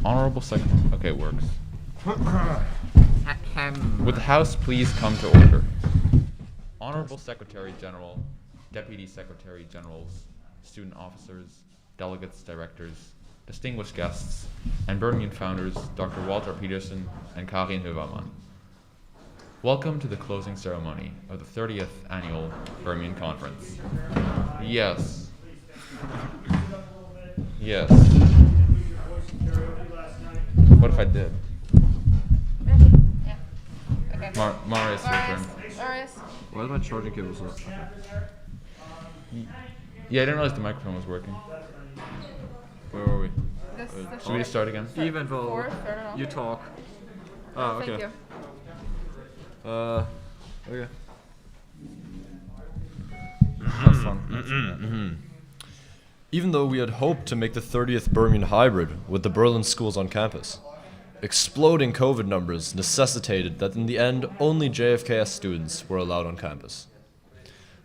Honorable Secretary. Okay, it works. Would the House please come to order? Honorable Secretary General, Deputy Secretary Generals, student officers, delegates, directors, distinguished guests, and Bermun founders Dr. Walter Peterson and Karin Hövermann. Welcome to the closing ceremony of the 30th Annual Bermun Conference. Yes. Yes. What if I did? Yeah. Okay. Marius, your turn. Marius. Why is my charging cable so? Yeah, I didn't realize the microphone was working. Where were we? Should we just start again? Even though Fourth, I don't know. you talk. Oh, okay. Thank you. Okay. Have fun. Even though we had hoped to make the 30th Bermun hybrid with the Berlin schools on campus, exploding COVID numbers necessitated that in the end only JFKS students were allowed on campus.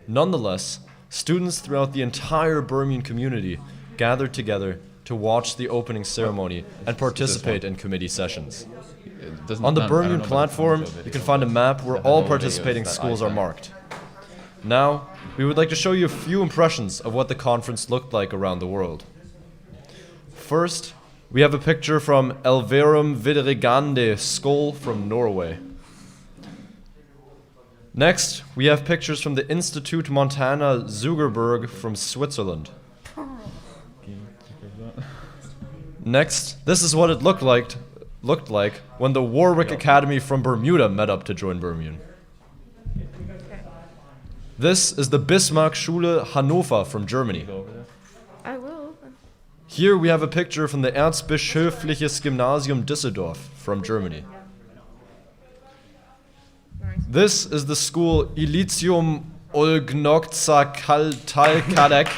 Nonetheless, students throughout the entire Bermun community gathered together to watch the opening ceremony and participate in committee sessions. On the Bermun platform, you can find a map where all participating schools are marked. Now, we would like to show you a few impressions of what the conference looked like around the world. First, we have a picture from Elverum Videregående Skole from Norway. Next, we have pictures from the Institut Montana Zugerberg from Switzerland. Next, this is what it looked like when the Warwick Academy from Bermuda met up to join Bermun. This is the Bismarck-Schule Hannover from Germany. I will. Here we have a picture from the Erzbischöfliches Gymnasium Düsseldorf from Germany. This is the school Elysium Olgnokca Kaltalkadek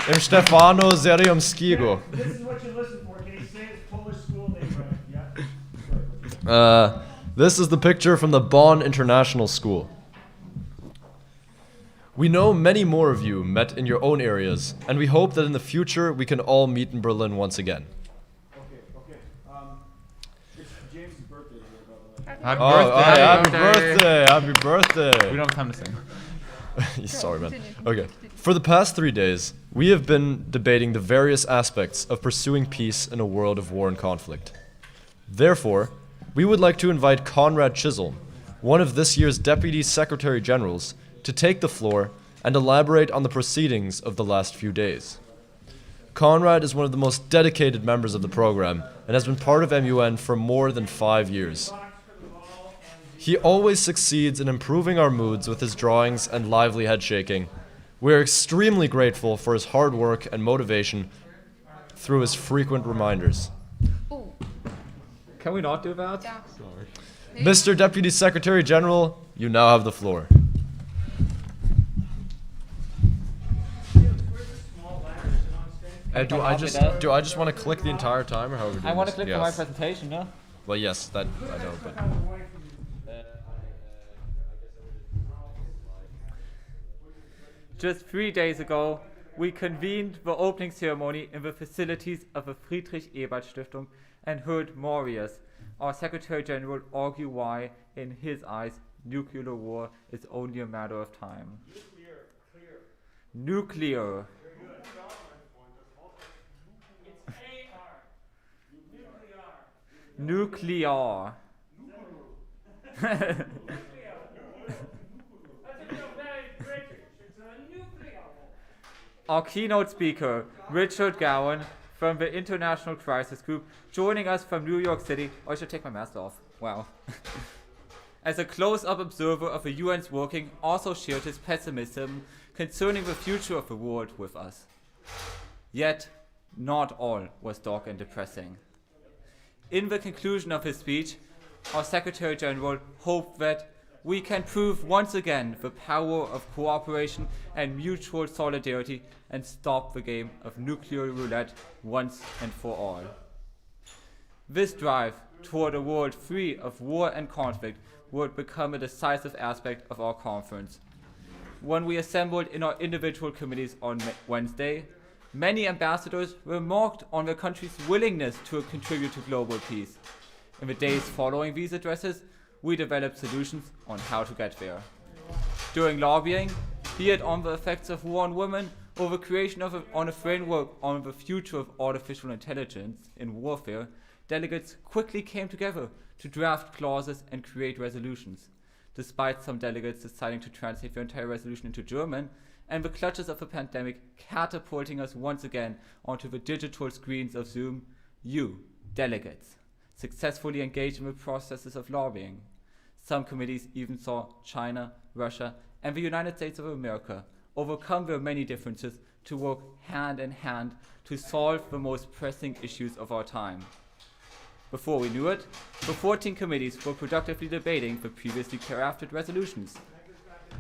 im Stefano Zeriumskiego. This is what you listen for. Can you say its Polish school name right? Yeah. This is the picture from the Bonn International School. We know many more of you met in your own areas, and we hope that in the future we can all meet in Berlin once again. Okay. It's James' birthday here, by the way. Happy birthday! Happy birthday! We don't have time to sing. Sorry, man. Continue. Okay. For the past 3 days, we have been debating the various aspects of pursuing peace in a world of war and conflict. Therefore, we would like to invite Conrad Chisholm, one of this year's Deputy Secretary Generals, to take the floor and elaborate on the proceedings of the last few days. Conrad is one of the most dedicated members of the program and has been part of MUN for more than 5 years. He always succeeds in improving our moods with his drawings and lively head shaking. We are extremely grateful for his hard work and motivation through his frequent reminders. Ooh. Can we not do that? Yeah. Mr. Deputy Secretary General, you now have the floor. Do I just want to click the entire time, or how are we doing I want to this? click for my presentation, no? Well, yes, that I know, but Just 3 days ago, we convened the opening ceremony in the facilities of the Friedrich Ebert Stiftung and heard Marius, our Secretary General, argue why, in his eyes, nuclear war is only a matter of time. Nuclear. Nuclear. Our keynote speaker, Richard Gowan, from the International Crisis Group, joining us from New York City. Oh, I should take my mask off. Wow. As a close-up observer of the UN's working, also shared his pessimism concerning the future of the world with us. Yet, not all was dark and depressing. In the conclusion of his speech, our Secretary General hoped that we can prove once again the power of cooperation and mutual solidarity and stop the game of nuclear roulette once and for all. This drive toward a world free of war and conflict would become a decisive aspect of our conference. When we assembled in our individual committees on Wednesday, many ambassadors remarked on their country's willingness to contribute to global peace. In the days following these addresses, we developed solutions on how to get there. During lobbying, be it on the effects of war on women or the creation of a framework on the future of artificial intelligence in warfare, delegates quickly came together to draft clauses and create resolutions, despite some delegates deciding to translate their entire resolution into German, and the clutches of the pandemic catapulting us once again onto the digital screens of Zoom. You, delegates, successfully engaged in the processes of lobbying. Some committees even saw China, Russia, and the United States of America overcome their many differences to work hand in hand to solve the most pressing issues of our time. Before we knew it, the 14 committees were productively debating the previously crafted resolutions.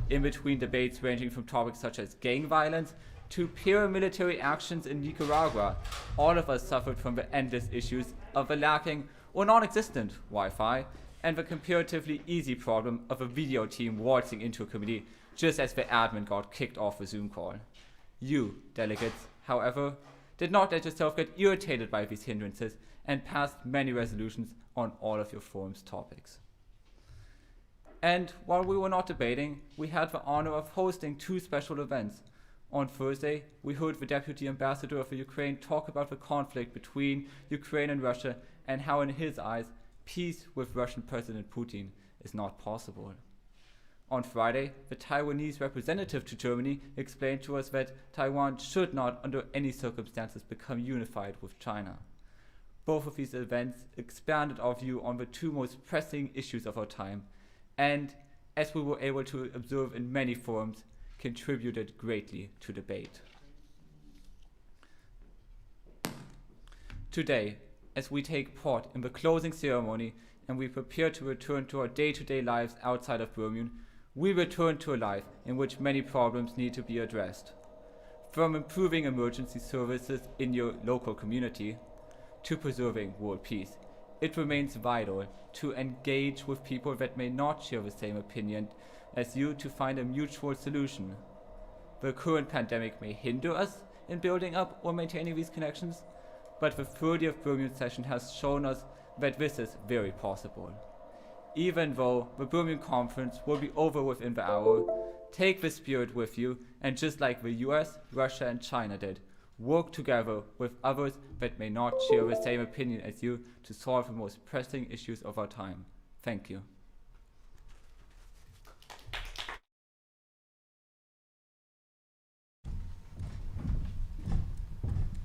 In between debates ranging from topics such as gang violence to paramilitary actions in Nicaragua, all of us suffered from the endless issues of the lacking or non-existent Wi-Fi and the comparatively easy problem of a video team waltzing into a committee just as the admin got kicked off the Zoom call. You, delegates, however, did not let yourself get irritated by these hindrances and passed many resolutions on all of your forum's topics. And while we were not debating, we had the honor of hosting 2 special events. On Thursday, we heard the Deputy Ambassador of the Ukraine talk about the conflict between Ukraine and Russia and how in his eyes, peace with Russian President Putin is not possible. On Friday, the Taiwanese representative to Germany explained to us that Taiwan should not under any circumstances become unified with China. Both of these events expanded our view on the 2 most pressing issues of our time, and, as we were able to observe in many forums, contributed greatly to debate. Today, as we take part in the closing ceremony and we prepare to return to our day-to-day lives outside of Bermun, we return to a life in which many problems need to be addressed. From improving emergency services in your local community to preserving world peace, it remains vital to engage with people that may not share the same opinion as you to find a mutual solution. The current pandemic may hinder us in building up or maintaining these connections, but the 30th Bermun session has shown us that this is very possible. Even though the Bermun conference will be over within the hour, take the spirit with you and just like the US, Russia and China did, work together with others that may not share the same opinion as you to solve the most pressing issues of our time. Thank you.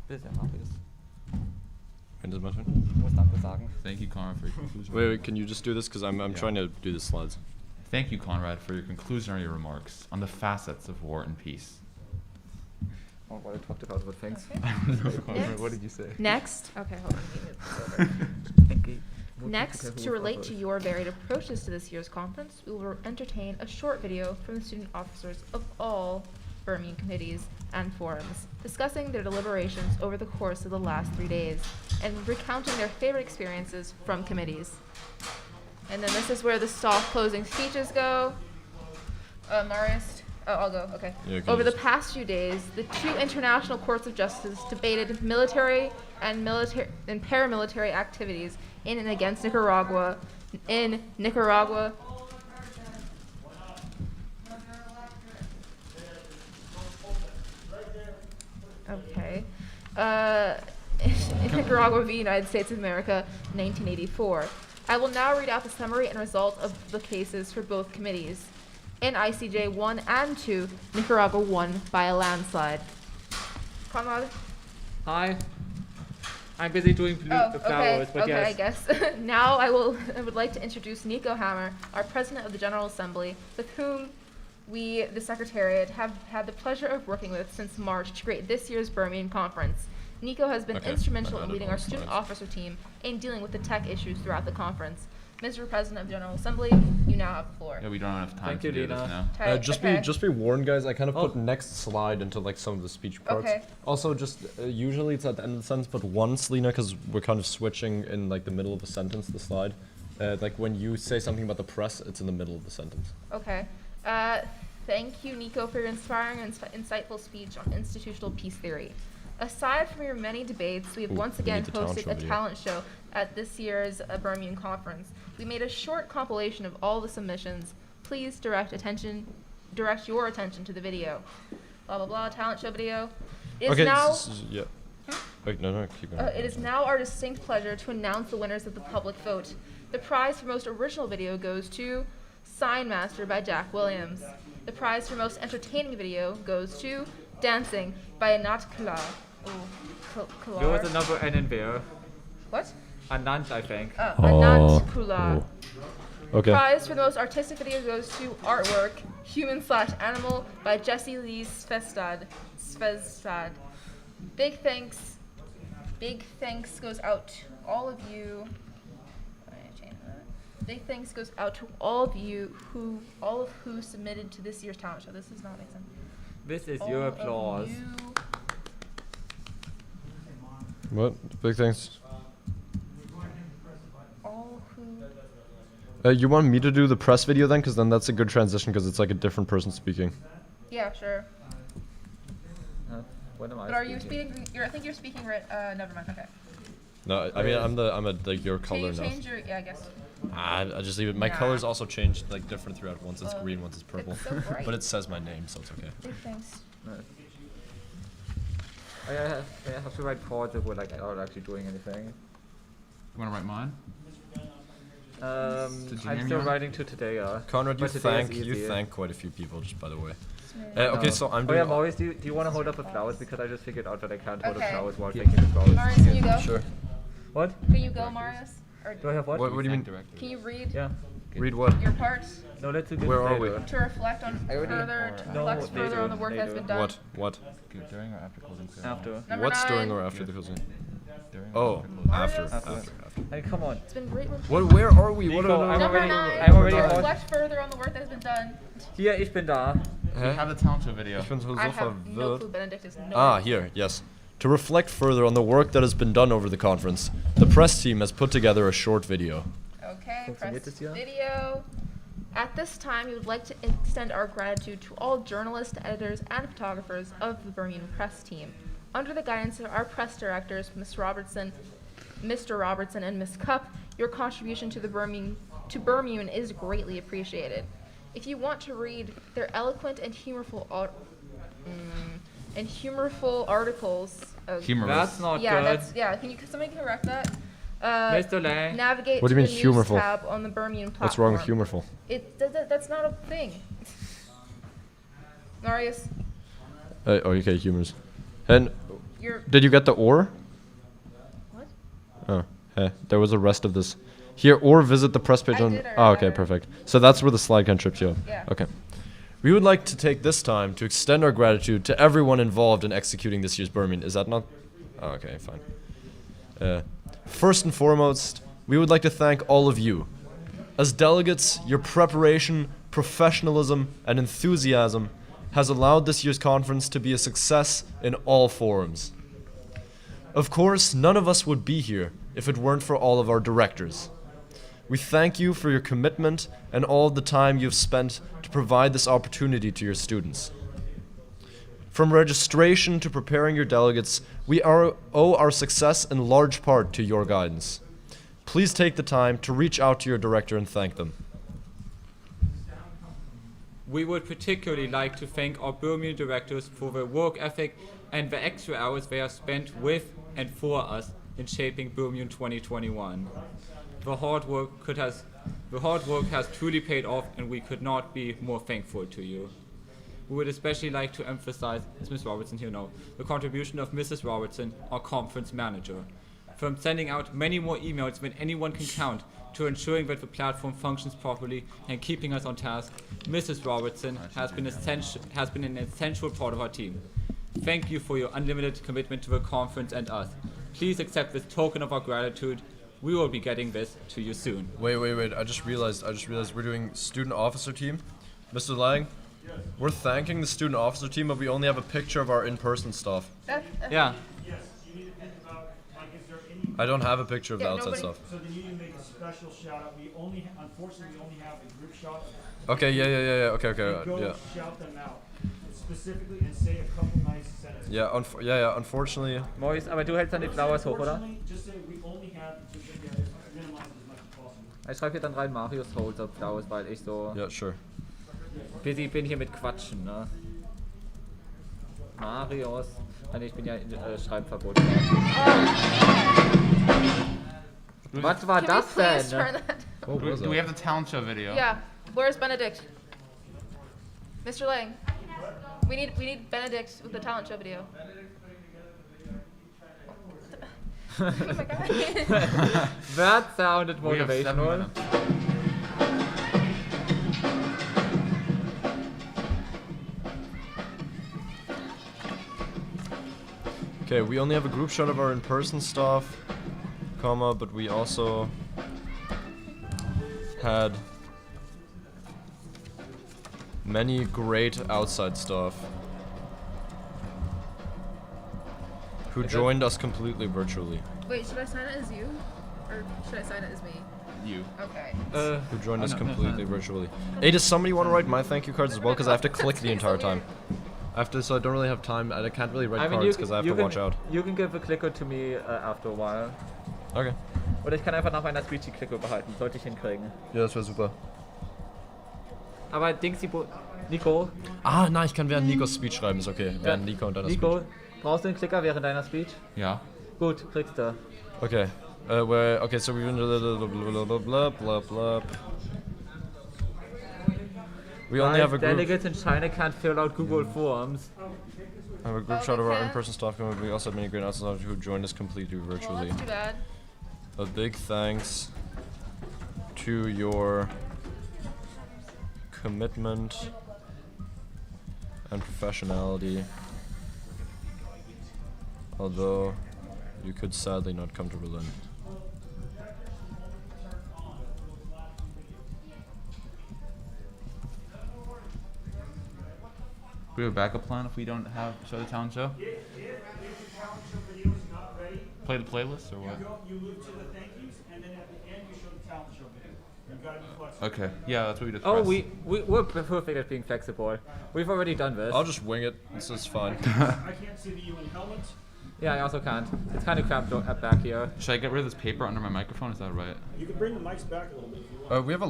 Bitte, Markus. When is my turn? Du musst Danke sagen. Thank you, Conrad, for your conclusion. Wait, can you just do this? Because I'm Yeah. trying to do the slides. Thank you, Conrad, for your conclusionary remarks on the facets of war and peace. Oh, what I talked about, but thanks. Conrad, What did you say? Next, okay, hold on. Thank you. Next, to relate to your varied approaches to this year's conference, we will entertain a short video from the student officers of all Bermun committees and forums, discussing their deliberations over the course of the last 3 days, and recounting their favorite experiences from committees. And then this is where the soft closing speeches go. Marius? Oh, I'll go, okay. Yeah, can Over you the past few days, the 2 international courts of justice debated military and paramilitary activities in and against Nicaragua. In Nicaragua, okay. In Nicaragua v. United States of America, 1984. I will now read out the summary and result of the cases for both committees. In ICJ 1 and 2, Nicaragua won by a landslide. Conrad? Hi. I'm busy doing flowers, but okay, yes. I guess. Now I would like to introduce Nico Hammer, our President of the General Assembly, with whom we, the Secretariat, have had the pleasure of working with since March to create this year's Bermun conference. Nico has been Okay, instrumental I in added leading more our student slides. officer team in dealing with the tech issues throughout the conference. Mr. President of the General Assembly, you now have the floor. Yeah, we don't have time Thank to you, do this Lena. now. Ty- okay. Just be warned, guys. I kind of Oh. put next slide into like some of the speech parts. Okay. Also, just usually it's at the end of the sentence, but once, Lena, because we're kind of switching in like the middle of a sentence. The slide, like when you say something about the press, it's in the middle of the sentence. Okay. Thank you, Nico, for your inspiring and insightful speech on institutional peace theory. Aside from your many debates, we have once we again need the talent hosted show a video. talent show at this year's Bermun conference. We made a short compilation of all the submissions. Please direct your attention to the video. Blah blah blah. Talent show video. It is Okay, now. yeah. Wait, no, keep going. It is now our distinct pleasure to announce the winners of the public vote. The prize for most original video goes to Sign Master by Jack Williams. The prize for most entertaining video goes to Dancing by Anat Kula. There was a number N in there. What? Anand, I think. Anat Kula. Okay. Prize for the most artistic video goes to Artwork, Human/Animal by Jesse Lee Svestad. Big thanks goes out to all of you. Big thanks goes out to all of you who submitted to this year's talent show. This does not make sense. This is All your of applause. you- What? Big thanks. all who You want me to do the press video then? Because then that's a good transition because it's like a different person speaking. Yeah, sure. What am I But are you speaking? I think you're speaking right. Never mind. Okay. No, I mean I'm like your Can color you now. change your? Yeah, I guess. I just leave it. My Nah. colors also changed like different throughout. Once it's Oh, green, once it's purple. it's so bright. But it says my name, so it's okay. Big thanks. I have to write cards that were like not actually doing anything. You want to write mine? Did you I'm name still yours? writing to today, Conrad, you But today is thank easier. quite a few people, just by the way. No. Okay, so I'm Oh doing. yeah, Maurice, do you want to hold up the flowers? Because I just figured out that I can't hold up Okay. flowers while taking the flowers. Marius, can you go? Sure. What? Can you go, Marius? Or Do I have what? What do you mean? can you read Yeah. Read what? your part No, let's do this Where are later. we? to reflect on I already- further to No, reflect further later, on the work that's later. been done? What? During or after closing ceremony? After. Number What's 9. during or after the closing? During Oh, or after closing after. Marius. Hey, come on. It's been great. What? Where are we? What? Nico, I'm Number already- 9. I'm already to on- reflect further on the work that has been done. Hier, ich bin da. We have the talent show video. Ich bin so I have no verwirrt. clue. Benedict is no. Ah, here, yes. To reflect further on the work that has been done over the conference, the press team has put together a short video. Okay, Funktioniert press das hier? video. At this time, we would like to extend our gratitude to all journalists, editors, and photographers of the Bermun press team. Under the guidance of our press directors, Mr. Robertson, and Ms. Cup, your contribution to Bermun is greatly appreciated. If you want to read their eloquent and humorful articles, Humorous. That's not yeah, good. Can you somebody correct that? Mr. Lang. Navigate What do to you the mean news humorful? tab on the Bermun platform. What's wrong with humorful? That's not a thing. Marius, Okay, humorous. And you're did you get the or? what? Oh, hey, there was a rest of this. Here, or visit the press page I on. did Oh, already. okay, perfect. So that's where the slide can trip you. Yeah. Okay. We would like to take this time to extend our gratitude to everyone involved in executing this year's Bermun. Is that not? Oh, okay, fine. First and foremost, we would like to thank all of you. As delegates, your preparation, professionalism, and enthusiasm has allowed this year's conference to be a success in all forums. Of course, none of us would be here if it weren't for all of our directors. We thank you for your commitment and all the time you've spent to provide this opportunity to your students. From registration to preparing your delegates, we owe our success in large part to your guidance. Please take the time to reach out to your director and thank them. We would particularly like to thank our Bermun directors for their work ethic and the extra hours they have spent with and for us in shaping Bermun 2021. The hard work has truly paid off, and we could not be more thankful to you. We would especially like to emphasize, is Ms. Robertson here? No, the contribution of Mrs. Robertson, our conference manager. From sending out many more emails than anyone can count to ensuring that the platform functions properly and keeping us on task, Mrs. Robertson has been an essential part of our team. Thank you for your unlimited commitment to the conference and us. Please accept this token of our gratitude. We will be getting this to you soon. Wait. I just realized we're doing student officer team. Mr. Lang, we're thanking the student officer team, but we only have a picture of our in-person stuff. Yeah. Yes, you need to think about, like, is there any, I don't have a picture of the Yeah, outside nobody- stuff. so then you need to make a special shout out. Unfortunately, we only have a group shot. Okay, yeah, okay, Go yeah. shout them out. It's specifically and say a couple nice sentences. Yeah, unfortunately. Mois, aber du hältst dann die Flowers hoch, oder? Unfortunately, just say we only have to minimize it as much as possible. Ich schreibe hier dann rein Marius holds up Flowers, weil ich so Yeah, sure. busy bin hier mit Quatschen, ne? Marius. Ich bin ja in Schreibverbot. Was war Can we das please denn? turn that? What was Do we that? have the talent show video? Yeah. Where's Benedict? Mr. Lang. We need Benedict with the talent show video. Oh my god. That sounded We have 7 motivational. minutes. Okay, we only have a group shot of our in-person stuff, but we also had many great outside stuff who joined us completely virtually. Wait, should I sign it as you? Or should I sign it as me? You. Okay. Who joined us completely virtually. Hey, does somebody want to write my thank you cards as well? Because I have to click the entire time. So I don't really have time, and I can't really write cards because I have to watch out. You can give a clicker to me after a while. Okay. Oder ich kann einfach nach meiner Speech die Clicker behalten. Sollte ich hinkriegen. Ja, das wäre super. Aber Nico. Ah, nein, ich kann während Nikos Speech schreiben, ist okay. Ja, Während Nico und deiner Nico, Speech. brauchst du einen Clicker während deiner Speech? Ja. Gut, kriegst du. Okay. Okay, so we're blah blah blah blah. We only have a group. Delegates in China can't fill out Google Forms. I have a group Oh, shot of our okay. in-person staff. We also have many great outsiders who joined us completely Well, virtually. that's too bad. A big thanks to your commitment and professionality. Although you could sadly not come to Berlin. We have a backup plan if we don't have show the talent show. If the talent show video is not ready, Play the playlist or what? you move to the thank yous, and then at the end you show the talent show video. You've got to be flexible. Okay. Yeah, that's what we discussed. Oh, we're perfect at being flexible. We've already done this. I'll just wing it. This is fine. I can't see the UN helmets. Yeah, I also can't. It's kind of cramped back here. Should I get rid of this paper under my microphone? Is that right? You can bring the mics back a little bit if you want. We have a